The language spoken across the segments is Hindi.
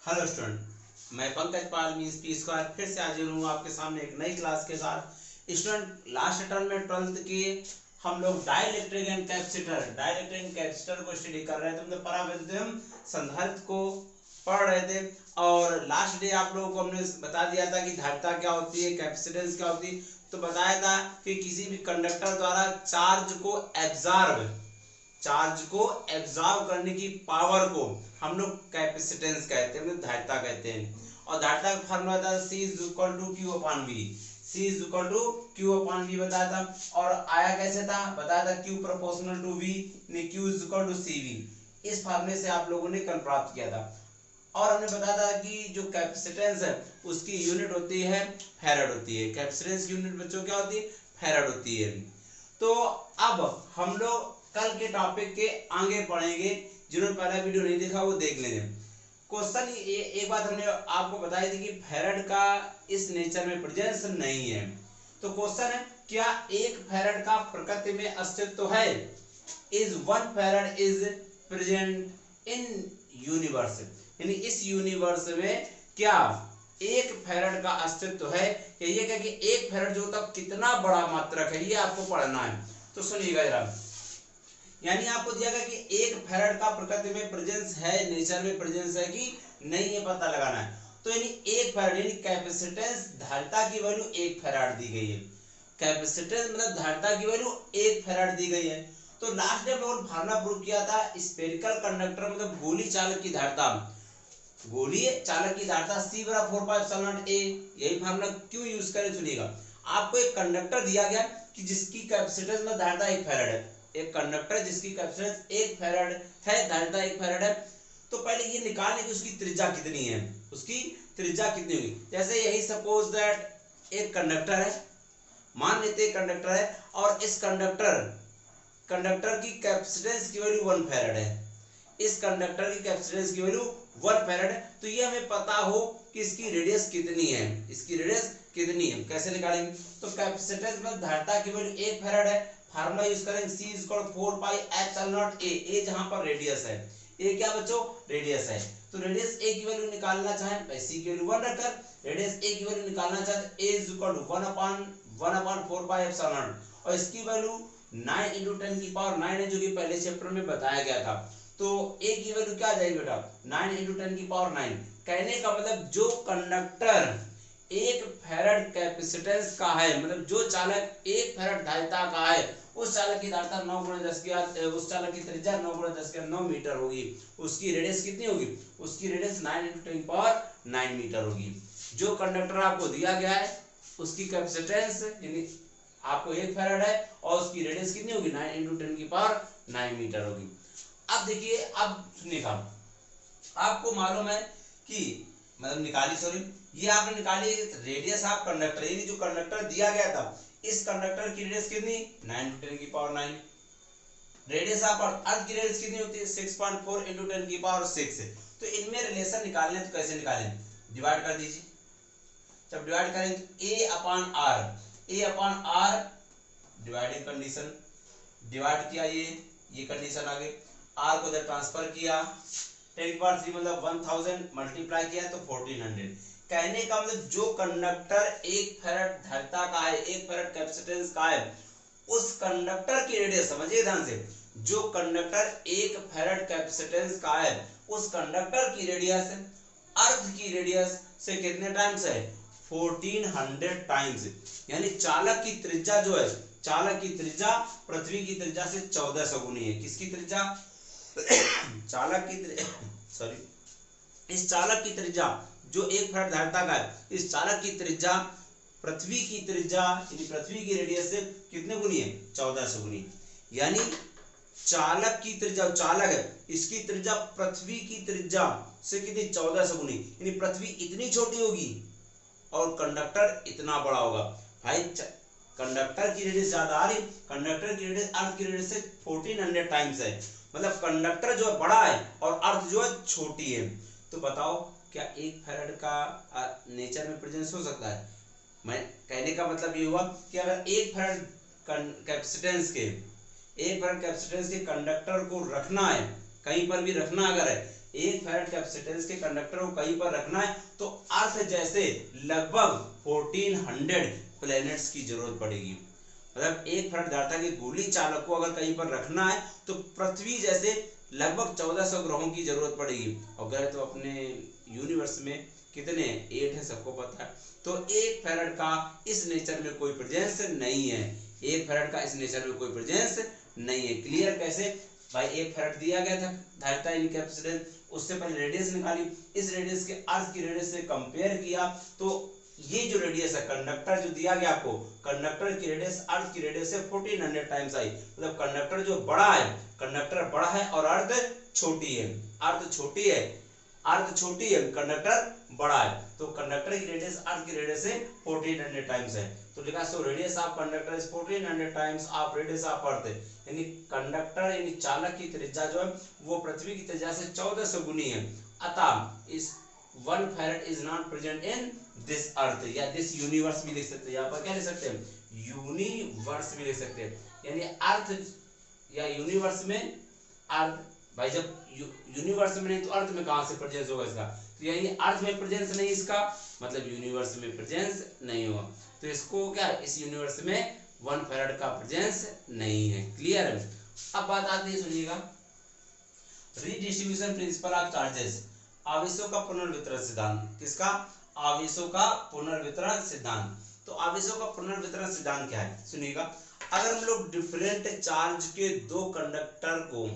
हेलो स्टूडेंट, मैं पंकज पाल मींस पी स्क्वायर फिर से हाजिर हूँ आपके सामने एक नई क्लास के साथ। स्टूडेंट, लास्ट टर्म में 12th की हम लोग डाइलेक्ट्रिक एंड कैपेसिटर को स्टडी कर रहे थे। मतलब परावैद्युतिक संधारित्र को पढ़ रहे थे और लास्ट डे आप लोगों को हमने बता दिया था कि धारिता क्या होती है, कैपेसिटेंस क्या होती है। तो बताया था कि किसी भी कंडक्टर द्वारा चार्ज को एब्जॉर्ब करने की पावर को हम लोग कैपेसिटेंस कहते हैं, मतलब धारिता कहते हैं। और धारिता का फार्मूला था C = Q/V। C = Q/V बताया था। और आया कैसे था, बताया था Q proportional to V, Q = CV। इस फार्मूले से आप लोगों ने कल प्राप्त किया था। और हमने बताया था कि जो कैपेसिटेंस है उसकी यूनिट होती है फैराड होती है। कैपेसिटेंस की यूनिट बच्चों क्या होती है, फैराड होती है। तो अब हम लोग कल के टॉपिक के आगे पढ़ेंगे। जिन्होंने पहला वीडियो नहीं देखा वो देख लेंगे। क्वेश्चन एक बात हमने आपको बताई थी कि फैराड का इस नेचर में प्रेजेंस नहीं है। तो क्वेश्चन है, क्या एक फैराड का प्रकृति में अस्तित्व है? Is one farad is present in universe, यानी इस यूनिवर्स में क्या एक फैराड का अस्तित्व है? ये क्या कि एक फैराड जो होता है कितना बड़ा मात्रक है, ये आपको पढ़ना है। तो सुनिएगा जरा, यानी आपको दिया गया कि एक फैराड का प्रकृति में प्रेजेंस है, नेचर में प्रेजेंस है कि नहीं, ये पता लगाना है। तो यानी एक फैराड यानी कैपेसिटेंस धारिता की वैल्यू 1 फैराड दी गई है। कैपेसिटेंस मतलब धारिता की वैल्यू 1 फैराड दी गई है। तो लास्ट डे हम लोगों ने फार्मूला प्रूव किया था, स्फेरिकल कंडक्टर मतलब गोली चालक की धारिता C = 4πε0A। यही फार्मूला क्यों यूज करें, सुनिएगा। आपको एक कंडक्टर दिया गया कि जिसकी कैपेसिटेंस में धारिता 1 फैराड है। एक कंडक्टर जिसकी कैपेसिटेंस 1 फैराड है, धारिता 1 फैराड है। तो पहले ये निकालने की उसकी त्रिज्या कितनी है, उसकी त्रिज्या कितनी होगी। जैसे यही सपोज दैट एक कंडक्टर है, मान लेते कंडक्टर है और इस कंडक्टर की कैपेसिटेंस की वैल्यू 1 फैराड है। इस कंडक्टर की कैपेसिटेंस की वैल्यू 1 फैराड है। तो ये हमें पता हो कि इसकी रेडियस कितनी है, इसकी रेडियस कितनी है, कैसे निकालेंगे। तो कैपेसिटेंस में धारिता की वैल्यू 1 फैराड है, फार्मूला यूज करेंगे C = 4πε0A। ए जहां पर रेडियस है, ए क्या बच्चों, रेडियस है। तो रेडियस A की वैल्यू निकालना चाहें, C की वैल्यू 1 रखकर रेडियस A की वैल्यू निकालना चाहते A = 1/4πε0 और इसकी वैल्यू 9 × 10⁹ है, जो कि पहले चैप्टर में बताया गया था। तो A की वैल्यू क्या आ जाएगी बेटा, 9 × 10⁹। कहने का मतलब जो कंडक्टर 1 फैराड कैपेसिटेंस का है, मतलब जो चालक 1 फैराड धारिता का है, उस चालक की धारिता 9 × 10⁻, उस चालक की त्रिज्या 9 × 10⁹ मीटर होगी। उसकी रेडियस कितनी होगी, उसकी रेडियस 9 × 10⁹ मीटर होगी। जो कंडक्टर आपको दिया गया है उसकी कैपेसिटेंस यानी आपको 1 फैराड है और उसकी रेडियस कितनी होगी, 9 × 10⁹ मीटर होगी। अब देखिए, अब सुनिएगा, आपको मालूम है कि मतलब ये आपने निकाली रेडियस ऑफ कंडक्टर, यानी जो कंडक्टर दिया गया था इस कंडक्टर की रेडियस कितनी, 9 × 10⁹। रेडियस ऑफ अर्थ की रेडियस कितनी होती है, 6.4 × 10⁶। तो इनमें रिलेशन निकालने तो कैसे निकालें, डिवाइड कर दीजिए। जब डिवाइड करेंगे तो A/R डिवाइडिंग कंडीशन, डिवाइड किया, ये कंडीशन आ गई। R को इधर ट्रांसफर किया, 10⁻³ मतलब 1000 मल्टीप्लाई किया तो 1400। कहने का मतलब जो कंडक्टर 1 फैराड धारिता का है, 1 फैराड कैपेसिटेंस का है, उस कंडक्टर की रेडियस, समझिए ध्यान से, जो कंडक्टर 1 फैराड कैपेसिटेंस का है उस कंडक्टर की रेडियस अर्थ की रेडियस से कितने टाइम्स है, 1400 टाइम्स। यानी चालक की त्रिज्या जो है, चालक की त्रिज्या पृथ्वी की त्रिज्या से 1400 गुनी है। किसकी त्रिज्या, इस चालक की त्रिज्या जो 1 फैराड धारिता का है, इस चालक की त्रिज्या पृथ्वी की त्रिज्या यानी पृथ्वी की रेडियस से कितने गुनी है, 1400 गुनी। यानी चालक की त्रिज्या, चालक है, इसकी त्रिज्या पृथ्वी की त्रिज्या से कितनी, 1400 गुनी। यानी पृथ्वी इतनी छोटी होगी और कंडक्टर इतना बड़ा होगा। भाई कंडक्टर की रेडियस ज्यादा आ रही, कंडक्टर की रेडियस अर्थ की रेडियस से 1400 टाइम्स है, मतलब कंडक्टर जो है बड़ा है और अर्थ जो है छोटी है। तो बताओ क्या 1 फैराड का नेचर में प्रेजेंस हो सकता है। मैं कहने का मतलब ये हुआ कि अगर 1 फैराड कैपेसिटेंस के कंडक्टर को रखना है, कहीं पर भी रखना अगर है, 1 फैराड कैपेसिटेंस के कंडक्टर को कहीं पर रखना है तो अर्थ जैसे लगभग 1400 प्लैनेट्स की जरूरत पड़ेगी। मतलब 1 फैराड धारिता के गोली चालक को अगर कहीं पर रखना है तो पृथ्वी जैसे लगभग 1400 ग्रहों की जरूरत पड़ेगी। और ग्रह तो अपने यूनिवर्स में कितने 8 है, सबको पता है। तो 1 फैराड का इस नेचर में कोई प्रेजेंस नहीं है, 1 फैराड का इस नेचर में कोई प्रेजेंस नहीं है। क्लियर? कैसे भाई, 1 फैराड दिया गया था धारिता यानी कैपेसिटेंस, उससे पहले रेडियस निकाली, इस रेडियस के अर्थ की रेडियस से कंपेयर किया तो ये जो रेडियस है कंडक्टर जो दिया गया आपको, कंडक्टर की रेडियस अर्थ की रेडियस से 1400 टाइम्स आई। मतलब कंडक्टर जो बड़ा है, कंडक्टर बड़ा है और अर्थ छोटी है, अर्थ छोटी है, अर्थ छोटी है, कंडक्टर बड़ा है। तो कंडक्टर की रेडियस अर्थ की रेडियस से 1400 टाइम्स है। तो लिखा so radius of conductor is 1400 times of radius of earth. यानी कंडक्टर यानी चालक की त्रिज्या जो है वो पृथ्वी की त्रिज्या से 1400 गुनी है। अतः इस 1 farad is not present in this earth या दिस यूनिवर्स भी लिख सकते हैं। यहाँ पर क्या लिख सकते हैं? यूनिवर्स भी लिख सकते हैं। यानी अर्थ या यूनिवर्स में अर्थ, भाई जब यूनिवर्स में नहीं तो अर्थ में कहां से प्रेजेंस होगा इसका? तो यानी अर्थ में प्रेजेंस नहीं इसका, मतलब यूनिवर्स में प्रेजेंस नहीं होगा। तो इसको क्या, इस यूनिवर्स में 1 फैराड का प्रेजेंस नहीं है। क्लियर है? अब बात आती है, सुनिएगा, रीडिस्ट्रीब्यूशन प्रिंसिपल ऑफ चार्जेस, आवेशों का पुनर्वितरण सिद्धांत। किसका? आवेशों का पुनर्वितरण सिद्धांत। तो आवेशों का पुनर्वितरण सिद्धांत क्या है? सुनिएगा, अगर हम लोग डिफरेंट चार्ज के दो कंडक्टर को,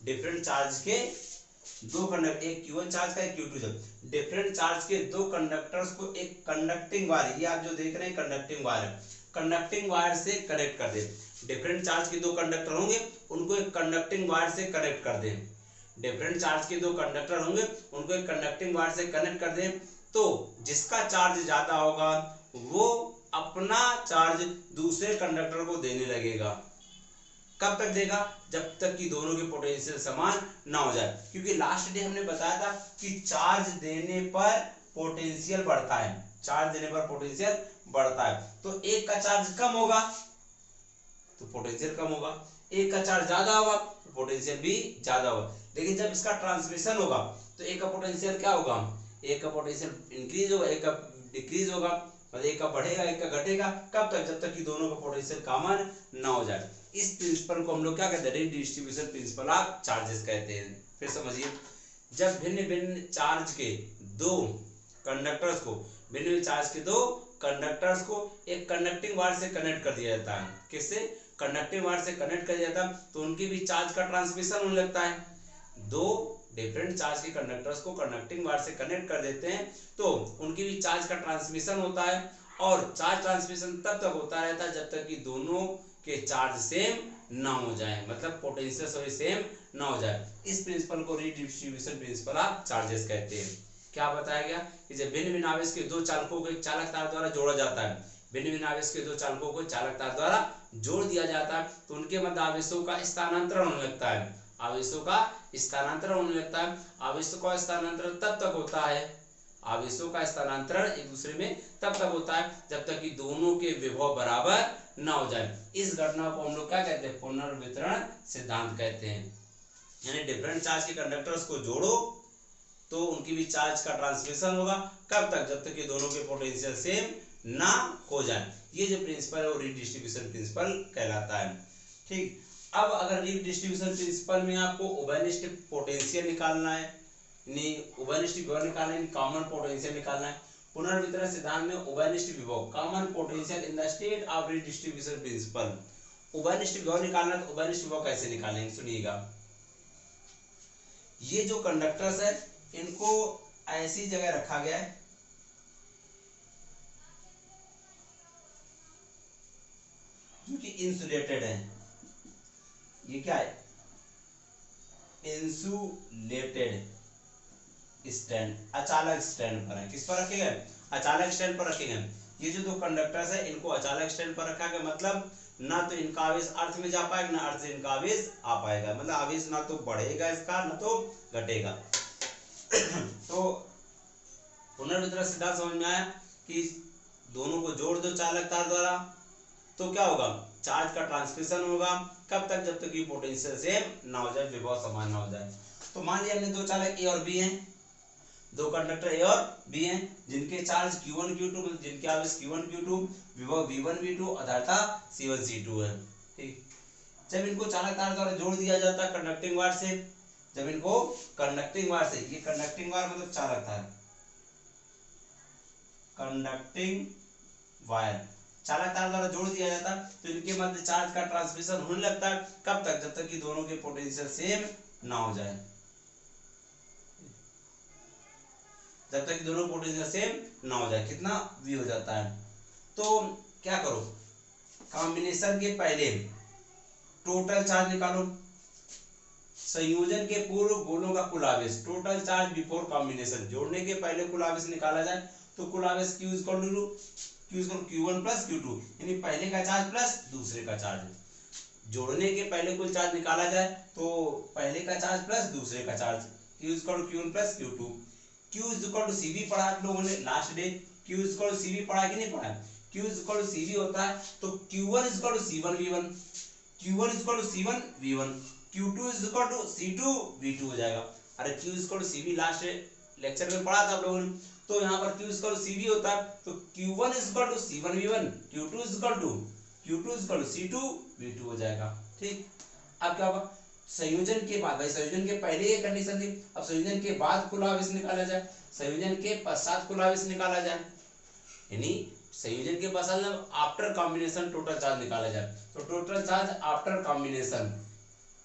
डिफरेंट चार्ज के दो कंडक्टर, एक Q1 चार्ज का एक Q2 चार्ज, डिफरेंट चार्ज के दो कंडक्टर्स को एक कंडक्टिंग वायर, ये आप जो देख रहे हैं कंडक्टिंग वायर, कंडक्टिंग वायर से कनेक्ट कर दें। डिफरेंट चार्ज के दो कंडक्टर होंगे, उनको एक कंडक्टिंग वायर से कनेक्ट कर दें। डिफरेंट चार्ज के दो कंडक्टर होंगे, उनको एक कंडक्टिंग वायर से कनेक्ट कर दें। तो जिसका चार्ज ज्यादा होगा वो अपना चार्ज दूसरे कंडक्टर को देने लगेगा। कब तक देगा? जब तक कि दोनों के पोटेंशियल समान ना हो जाए। क्योंकि लास्ट डे हमने बताया था कि चार्ज देने पर पोटेंशियल बढ़ता है, चार्ज देने पर पोटेंशियल बढ़ता है। तो एक का चार्ज कम होगा तो पोटेंशियल कम होगा, एक का चार्ज ज्यादा होगा तो पोटेंशियल भी ज्यादा होगा। लेकिन जब इसका ट्रांसमिशन होगा तो एक का पोटेंशियल क्या होगा? एक का पोटेंशियल इंक्रीज होगा, एक का डिक्रीज होगा, और एक का बढ़ेगा एक का घटेगा। कब तक? जब तक कि दोनों का पोटेंशियल कॉमन ना हो जाए। इस प्रिंसिपल को हम लोग क्या कहते हैं? रीडिस्ट्रीब्यूशन प्रिंसिपल ऑफ चार्जेस कहते हैं। फिर समझिए, जब भिन्न भिन्न चार्ज के दो कंडक्टर्स को, भिन्न भिन्न चार्ज के दो कंडक्टर्स को एक कंडक्टिंग वायर से कनेक्ट कर दिया जाता है। किससे? कंडक्टिंग वायर से कनेक्ट कर दिया जाता है तो उनके भी चार्ज का ट्रांसमिशन होने लगता है। दो डिफरेंट चार्ज के कंडक्टर्स को कंडक्टिंग वायर से कनेक्ट कर देते हैं तो उनकी भी चार्ज का ट्रांसमिशन होता है। और चार्ज ट्रांसमिशन तब तक होता रहता है जब तक कि दोनों के चार्ज सेम ना हो जाए, मतलब पोटेंशियल सॉरी सेम ना हो जाए। इस प्रिंसिपल को रीडिस्ट्रीब्यूशन प्रिंसिपल ऑफ चार्जेस कहते हैं। क्या बताया गया कि जब भिन्न भिन्न आवेश के दो चालकों को एक चालक तार द्वारा जोड़ा जाता है, भिन्न भिन्न आवेश के दो चालकों को चालक तार द्वारा जोड़ दिया जाता है तो उनके मध्य आवेशों का स्थानांतरण होने लगता है, आवेशों का स्थानांतरण होने लगता है। आवेशों का स्थानांतरण तब तक होता है, आवेशों का स्थानांतरण एक दूसरे में तब तक होता है जब तक कि दोनों के विभव बराबर ना हो जाए। इस घटना को हम लोग क्या कहते हैं? पुनर्वितरण सिद्धांत कहते हैं। यानी डिफरेंट चार्ज के कंडक्टर्स को जोड़ो तो उनकी भी चार्ज का ट्रांसमिशन होगा। कब तक? जब तक कि दोनों के पोटेंशियल सेम ना हो जाए। ये जो प्रिंसिपल है वो रीडिस्ट्रीब्यूशन प्रिंसिपल कहलाता है। ठीक, अब अगर रीडिस्ट्रीब्यूशन प्रिंसिपल में आपको उभयनिष्ठ पोटेंशियल निकालना है, उभयनिष्ठ विभव निकालना है, कॉमन पोटेंशियल निकालना है। पुनर्वितरण सिद्धांत में उभयनिष्ठ विभव common potential in the state of redistribution principle, उभयनिष्ठ विभव निकालना है तो उभयनिष्ठ विभव कैसे निकालेंगे? सुनिएगा, ये जो कंडक्टर्स है इनको ऐसी जगह रखा गया है जो कि इंसुलेटेड है। ये क्या है? इंसुलेटेड स्टैंड, अचालक स्टैंड पर है। किस पर रखे गए? अचालक स्टैंड पर रखे गए। ये जो दो कंडक्टर्स है इनको अचालक स्टैंड पर रखा गया, मतलब ना तो इनका आवेश अर्थ में जा पाएगा ना अर्थ से इनका आवेश आ पाएगा, मतलब आवेश ना तो बढ़ेगा इसका ना तो घटेगा। तो पुनर्वितरण सिद्धांत समझ में आया कि दोनों को जोड़ दो चालक तार द्वारा तो क्या होगा? चार्ज का ट्रांसमिशन होगा। कब तक? जब तक कि पोटेंशियल सेम ना हो जाए, विभव समान ना हो जाए। तो मान लिया हमने दो चालक ए और बी हैं, दो कंडक्टर ए और बी हैं, जिनके चार्ज Q1 Q2 जिनके आवेश Q1 Q2, विभव V1 V2, आधारता C1 C2 है। ठीक, जब इनको चालक तार द्वारा जोड़ दिया जाता है कंडक्टिंग वायर से, जब इनको कंडक्टिंग वायर से, ये कंडक्टिंग वायर मतलब चालक तार, कंडक्टिंग वायर चालक तार द्वारा जोड़ दिया जाता है, तो इनके मध्य चार्ज का ट्रांसमिशन होने लगता है। कब तक? जब तक कि दोनों के पोटेंशियल सेम ना हो जाए, जब तक कि दोनों पोटेंशियल सेम ना हो जाए। कितना? V हो जाता है। तो क्या करो, कॉम्बिनेशन के पहले टोटल चार्ज निकालो, संयोजन के पूर्व गोलों का कुल आवेश, टोटल चार्ज बिफोर कॉम्बिनेशन, जोड़ने के पहले कुल आवेश निकाला जाए तो कुल आवेश Q Q1 प्लस Q2, यानी पहले का चार्ज प्लस दूसरे का चार्ज। जोड़ने के पहले कुल चार्ज निकाला जाए तो पहले का चार्ज प्लस दूसरे का charge, Q Q1 plus Q2। Q CV पढ़ा आप लोगों ने लास्ट डे, Q CV पढ़ा कि नहीं पढ़ा? Q CV होता है तो Q1 C1 V1, Q1 C1 V1, Q2 C2 V2 हो जाएगा। अरे Q CV लास्ट लेक्चर में पढ़ा था आप लोगों ने, तो यहाँ पर Q CV होता है तो Q1 C1 V1, Q2 C2 V2 हो जाएगा। ठीक, अब क्या होगा, संयोजन के बाद, भाई संयोजन के पहले ये कंडीशन थी, अब संयोजन के बाद कुल आवेश निकाला जाए, संयोजन के पश्चात कुल आवेश निकाला जाए, यानी संयोजन के पश्चात आफ्टर कॉम्बिनेशन टोटल चार्ज निकाला जाए। तो टोटल चार्ज आफ्टर कॉम्बिनेशन,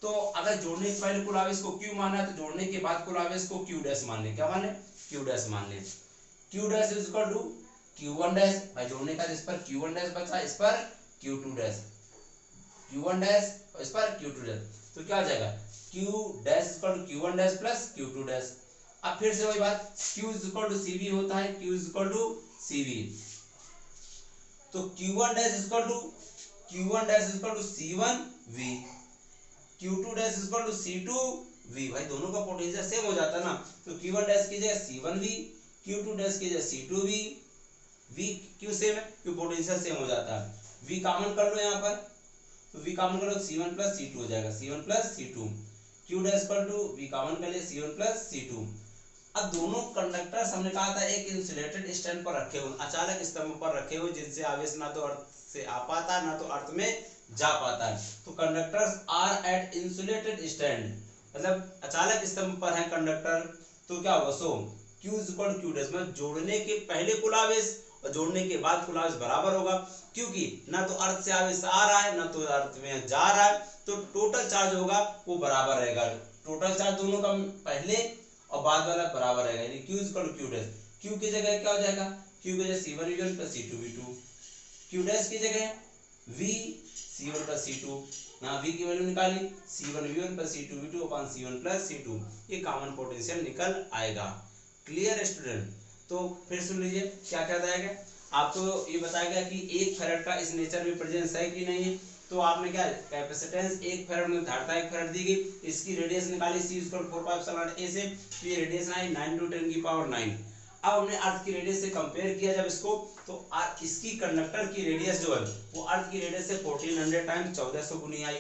तो अगर जोड़ने के पहले कुल आवेश को Q माना है तो जोड़ने के बाद कुल आवेश को Q डैश मान ले। क्या मान ले? Q डैश मान ले। Q dash is equal to Q1 dash, भाई जोड़ने का इस पर Q1 डैश बचा, इस पर Q2 डैश, Q1 डैश और इस पर Q2 डैश, तो क्या हो जाएगा Q dash is equal to Q1 dash plus Q2 dash. अब फिर से वही बात, Q is equal to CV होता है, Q is equal to CV, तो Q1 dash is equal to C1 V, Q2 dash is equal to C2 V, भाई दोनों का पोटेंशियल सेम हो जाता है ना, तो Q1 डैश की जगह C1 V, Q2 डैश की जगह C2 V, V क्यों सेम है? क्यों पोटेंशियल सेम हो जाता है। V कॉमन कर लो यहाँ पर, तो V कॉमन कर लो C1 प्लस C2 हो जाएगा, C1 plus C2, Q dash equal to V common कर लिए C1 प्लस C2। अब दोनों कंडक्टर्स हमने कहा था एक इंसुलेटेड स्टैंड पर रखे हुए, अचालक स्तंभ पर रखे हुए, जिनसे आवेश ना तो अर्थ से आ पाता है ना तो अर्थ में जा पाता है। तो conductors are at insulated stand, मतलब अचालक स्तंभ पर है कंडक्टर, तो क्या होगा, so Q is equal to Q dash, मतलब जोड़ने के पहले कुल आवेश और जोड़ने के बाद कुल आवेश बराबर होगा, क्योंकि ना तो अर्थ से आवेश आ रहा है ना तो अर्थ में जा रहा है, तो टोटल चार्ज होगा वो बराबर रहेगा। टोटल चार्ज दोनों का पहले और बाद वाला बराबर रहेगा, यानी Q is equal to Q dash. Q की जगह क्या हो जाएगा, Q की जगह C1 V1 plus C2 V2, Q dash की जगह V C1 प्लस C2, ना V की वैल्यू निकाली C1 V1 plus C2 V2 upon C1 plus C2, ये कॉमन पोटेंशियल निकल आएगा। Clear student? तो फिर सुन लीजिए क्या क्या बताया गया आपको, ये बताया गया कि 1 फैराड का इस नेचर में प्रेजेंस है कि नहीं है। तो आपने क्या कैपेसिटेंस 1 फैराड में धारिता 1 फैराड दी गई, इसकी रेडियस निकाली C = 4πε a से, ये रेडियस आई 9 × 10⁹। अब हमने अर्थ की रेडियस से कंपेयर किया जब इसको, तो इसकी कंडक्टर की रेडियस जो है वो अर्थ की रेडियस से 1400 टाइम्स 1400 गुनी आई।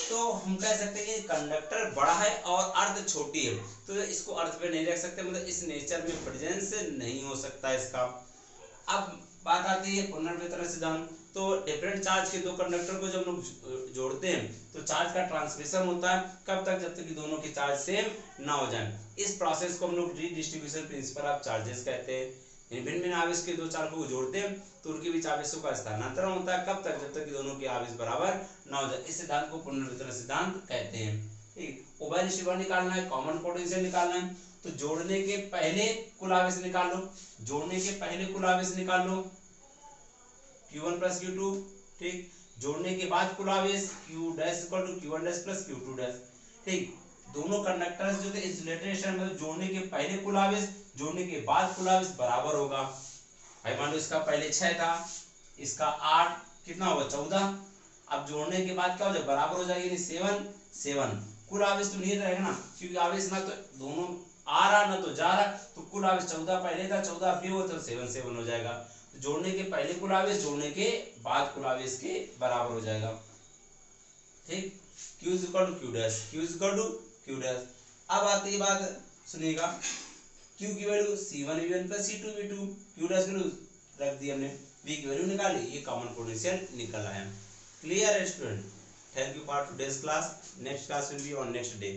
तो हम कह सकते हैं कि कंडक्टर बड़ा है और अर्थ छोटी है, तो इसको अर्थ पे नहीं रख सकते, मतलब इस नेचर में प्रेजेंस नहीं हो सकता इसका। अब बात आती है पुनर्वितरण सिद्धांत। तो डिफरेंट चार्ज के दो कंडक्टर को जब हम लोग जोड़ते हैं तो चार्ज का ट्रांसमिशन होता है, कब तक? जब तक कि दोनों के चार्ज सेम ना हो जाए। इस प्रोसेस को हम लोग रीडिस्ट्रीब्यूशन प्रिंसिपल ऑफ चार्जेस कहते हैं। भिन्न भिन्न आवेश के दो चालकों को जोड़ते हैं तो उनके बीच आवेशों का स्थानांतरण होता है, कब तक? जब तक कि दोनों के आवेश बराबर ना हो जाए। इस सिद्धांत को पुनर्वितरण सिद्धांत कहते हैं। ठीक, उभय निष्ठीकरण निकालना है, कॉमन पोटेंशियल निकालना है, तो जोड़ने के पहले कुल आवेश निकाल लो, जोड़ने के पहले कुल आवेश निकाल लो Q1 प्लस Q2। ठीक, जोड़ने के बाद कुल आवेश Q dash equal to Q1 dash plus Q2 dash. ठीक, दोनों कंडक्टर्स जो थे इंसुलेटेड स्टैंड में जोड़ने के पहले कुल आवेश जोड़ने के बाद कुल आवेश बराबर होगा। भाई मान लो इसका पहले 6 था, इसका 8, कितना होगा 14। अब जोड़ने के बाद क्या हो जाएगा, बराबर हो जाएगी, यानी 7 7। कुल आवेश तो नहीं रहेगा ना, क्योंकि आवेश ना तो दोनों आ रहा ना तो जा रहा, तो कुल आवेश 14 पहले था, 14 फिर हो तो 7 7 हो जाएगा। तो जोड़ने के पहले कुल आवेश जोड़ने के बाद कुल आवेश के बराबर हो जाएगा। ठीक, Q is equal to Q dash, Q is equal to Q dash. अब आती है बात, सुनिएगा, Q की value C1 V1 plus C2 V2, Q dash value रख दी हमने, V की वैल्यू निकाली, ये कॉमन पोटेंशियल निकल आया। क्लियर है student? Thank you for today's class. Next class will be on next day.